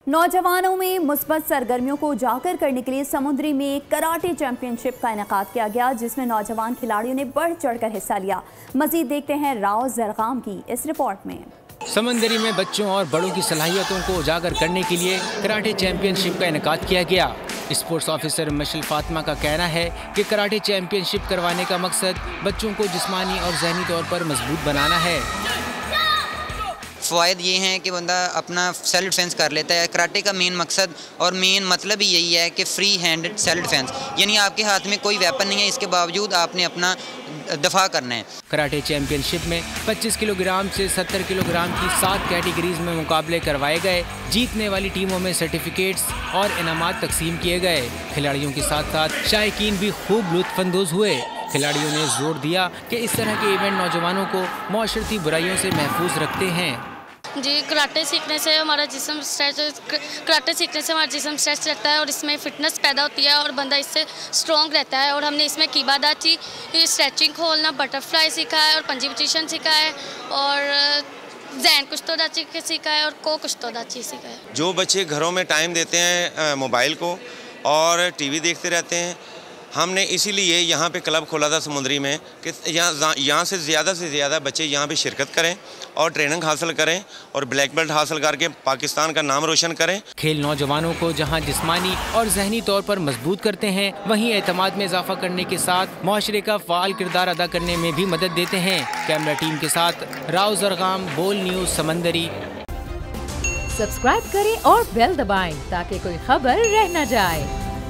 नौजवानों में मुस्बत सरगर्मियों को उजागर करने के लिए समुद्री में कराटे चैंपियनशिप का इनेकाद किया गया, जिसमें नौजवान खिलाड़ियों ने बढ़ चढ़कर हिस्सा लिया। मजीद देखते हैं राव जरगाम की इस रिपोर्ट में। समंदरी में बच्चों और बड़ों की सलाहियतों को उजागर करने के लिए कराटे चैंपियनशिप का इनेकाद किया गया। स्पोर्ट्स ऑफिसर मशल फातिमा का कहना है कि कराटे चैंपियनशिप करवाने का मकसद बच्चों को जिस्मानी और जहनी तौर पर मजबूत बनाना है। फ़वायद ये हैं कि बंदा अपना सेल्फ डिफेंस कर लेता है। कराटे का मेन मकसद और मेन मतलब ही यही है कि फ्री हैंडेड सेल्फ डिफेंस, यानी आपके हाथ में कोई वेपन नहीं है, इसके बावजूद आपने अपना दफा करना है। कराटे चैंपियनशिप में 25 किलोग्राम से 70 किलोग्राम की 7 कैटेगरीज में मुकाबले करवाए गए। जीतने वाली टीमों में सर्टिफिकेट्स और इनामात तकसीम किए गए। खिलाड़ियों के साथ साथ शायकीन भी खूब लुत्फानंदोज हुए। खिलाड़ियों ने जोर दिया कि इस तरह के इवेंट नौजवानों को माशरती बुराइयों से महफूज रखते हैं। जी, कराटे सीखने से हमारा जिस्म स्ट्रेच रहता है और इसमें फ़िटनेस पैदा होती है और बंदा इससे स्ट्रॉन्ग रहता है। और हमने इसमें कीबादाची, स्ट्रेचिंग खोलना, बटरफ्लाई सीखा है और पंजी पोजीशन सीखा है और जैन कुश्तोदाची सीखा है और को कुश्तोदाची सीखा है। जो बच्चे घरों में टाइम देते हैं मोबाइल को और टीवी देखते रहते हैं, हमने इसीलिए यहाँ पे क्लब खोला था समुद्री में कि यहाँ से ज़्यादा बच्चे यहाँ पे शिरकत करें और ट्रेनिंग हासिल करें और ब्लैक बेल्ट हासिल करके पाकिस्तान का नाम रोशन करें। खेल नौजवानों को जहाँ जिस्मानी और जहनी तौर पर मजबूत करते हैं, वहीं एतमाद में इजाफा करने के साथ माशरे का फ़ाल किरदार अदा करने में भी मदद देते हैं। कैमरा टीम के साथ राव जरगाम, बोल न्यूज़ समंदरी। सब्सक्राइब करें और बेल दबाएं ताकि कोई खबर रह न जाए।